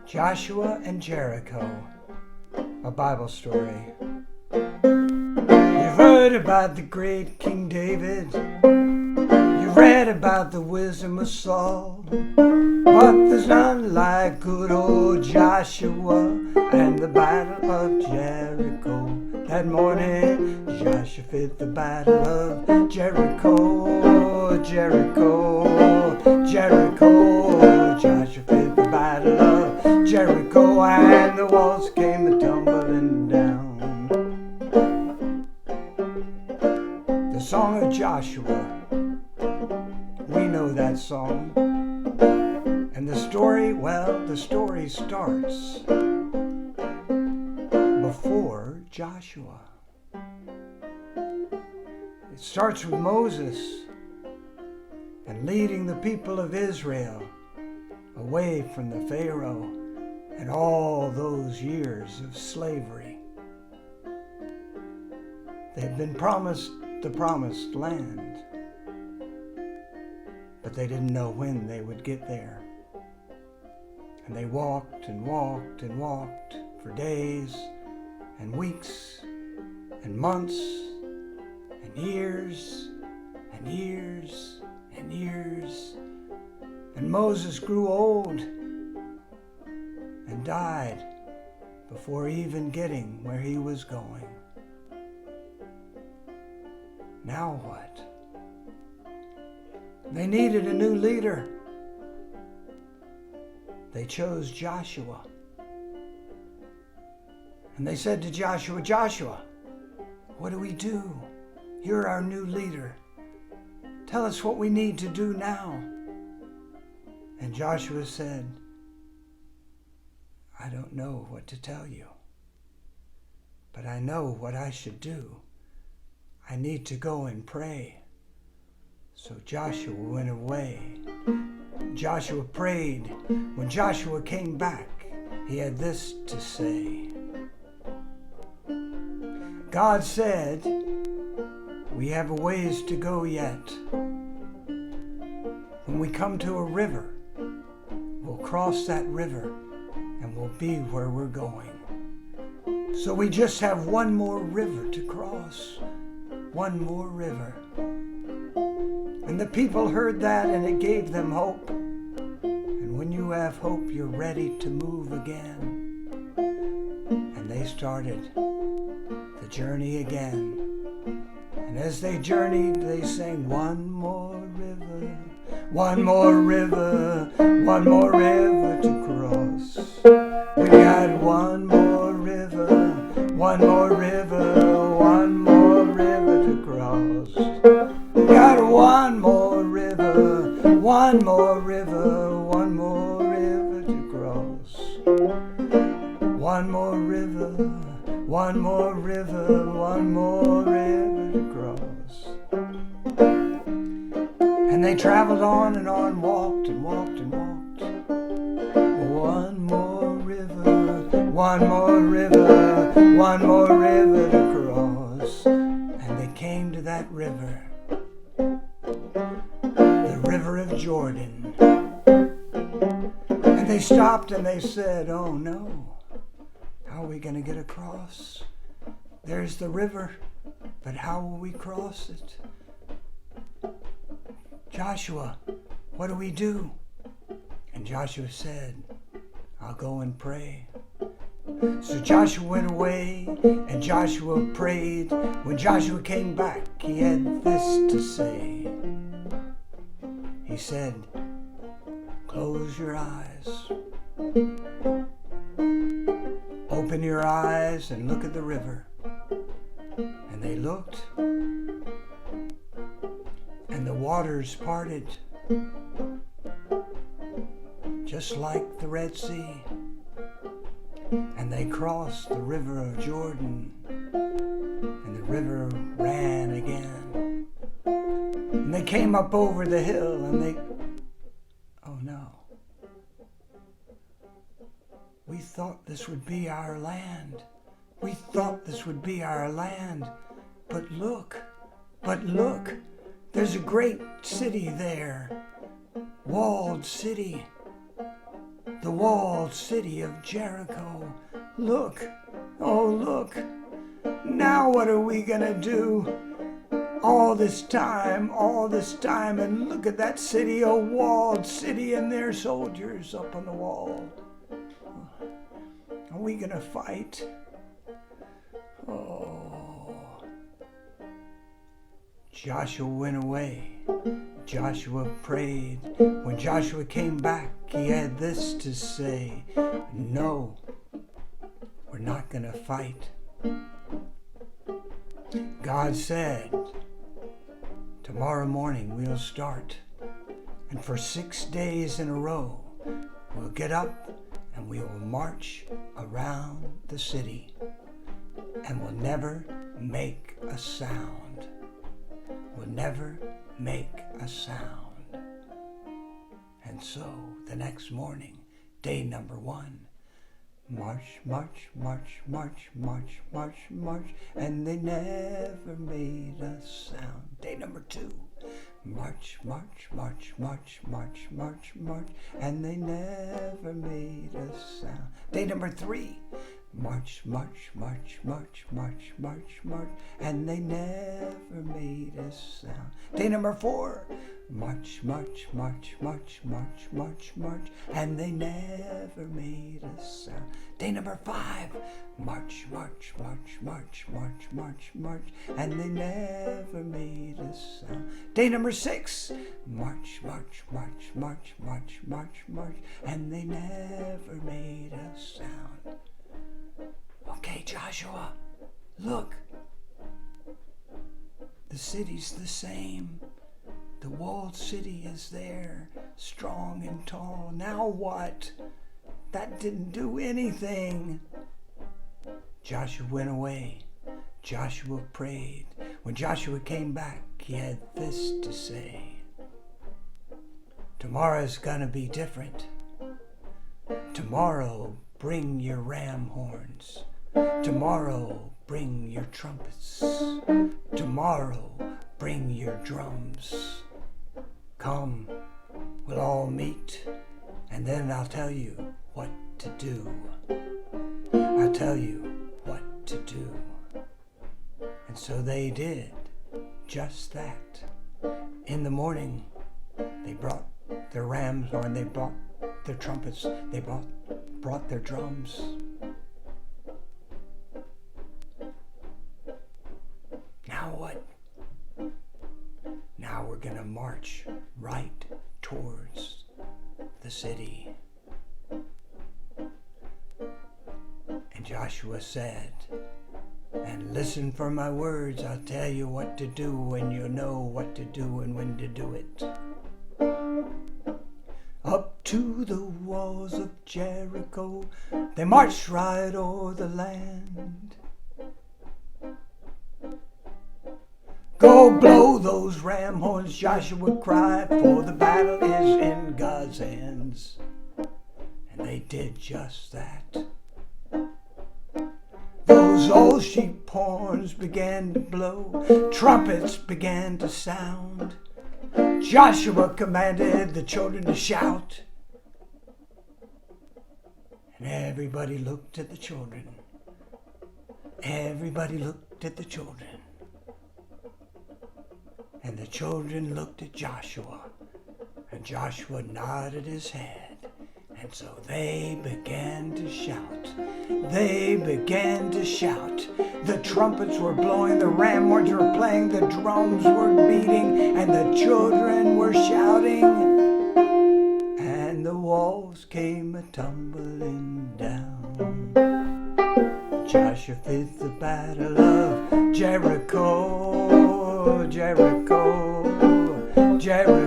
Joshua and Jericho, a Bible story. You've heard about the great King David. You've read about the wisdom of Saul. But there's none like good old Joshua and the battle of Jericho. That morning, Joshua fit the battle of Jericho, Jericho, Jericho. Joshua fit the battle of Jericho, and the walls came a-tumbling down. The Song of Joshua, we know that song. And the story, well, the story starts before Joshua. It starts with Moses and leading the people of Israel away from the Pharaoh and all those years of slavery. They'd been promised the promised land, but they didn't know when they would get there. And they walked and walked and walked for days and weeks and months and years and years and years. And Moses grew old and died before even getting where he was going. Now what? They needed a new leader. They chose Joshua. And they said to Joshua, Joshua, what do we do? You're our new leader. Tell us what we need to do now. And Joshua said, I don't know what to tell you, but I know what I should do. I need to go and pray. So Joshua went away. Joshua prayed. When Joshua came back, he had this to say. God said, we have a ways to go yet. When we come to a river, we'll cross that river and we'll be where we're going. So we just have one more river to cross. One more river. And the people heard that, and it gave them hope. And when you have hope, you're ready to move again. And they started the journey again. And as they journeyed, they sang, one more river, one more river, one more river to cross. We got one more river, one more river, one more river to cross. Got one more river, one more river, one more river to cross. One more river, one more river, one more river to cross. And they traveled on and on, walked and walked and walked. One more river, one more river, one more river to cross. And they came to that river. The river of Jordan. And they stopped and they said, oh no, how are we going to get across? There's the river, but how will we cross it? Joshua, what do we do? And Joshua said, I'll go and pray. So Joshua went away and Joshua prayed. When Joshua came back, he had this to say. He said, close your eyes. Open your eyes and look at the river. And they looked, and the waters parted, just like the Red Sea. And they crossed the river of Jordan, and the river ran again. And they came up over the hill, and they, oh no. We thought this would be our land. We thought this would be our land. But look, there's a great city there, walled city. the walled city of Jericho. Look, oh look, now what are we gonna do? All this time, and look at that city, a walled city, and their soldiers up on the wall. Are we gonna fight? Oh. Joshua went away. Joshua prayed. When Joshua came back, he had this to say: no, we're not gonna fight. God said, tomorrow morning we'll start, and for 6 days in a row we'll get up and we will march around the city, and we'll never make a sound. We'll never make a sound. And so the next morning, day number 1, march, march, march, march, march, march, march, and they never made a sound. Day number 2, march, march, march, march, march, march, march, and they never made a sound. Day number 3, march, march, march, march, march, march, march, and they never made a sound. Day number 4, march, march, march, march, march, march, march, and they never made a sound. Day number 5, march, march, march, march, march, march, march, and they never made a sound. Day number 6, march, march, march, march, march, march, march, and they never made a sound. Okay, Joshua, look. The city's the same. The walled city is there, strong and tall. Now what? That didn't do anything. Joshua went away. Joshua prayed. When Joshua came back, he had this to say: tomorrow's gonna be different. Tomorrow, bring your ram horns. Tomorrow, bring your trumpets. Tomorrow, bring your drums. Come, we'll all meet, and then I'll tell you what to do. I'll tell you what to do. And so they did just that. In the morning, they brought their rams horn, they brought their trumpets, they brought their drums. Now what? Now we're gonna march right towards the city. And Joshua said, and listen for my words, I'll tell you what to do when you know what to do and when to do it. Up to the walls of Jericho, they marched right o'er the land. Go blow those ram horns, Joshua cried, for the battle is in God's hands. And they did just that. Those old sheep horns began to blow, trumpets began to sound. Joshua commanded the children to shout. And everybody looked at the children. Everybody looked at the children. And the children looked at Joshua, and Joshua nodded his head. And so they began to shout. They began to shout. The trumpets were blowing, the ram horns were playing, the drums were beating, and the children were shouting. And the walls came a-tumbling down. Joshua fought the battle of Jericho. Jericho, Jericho.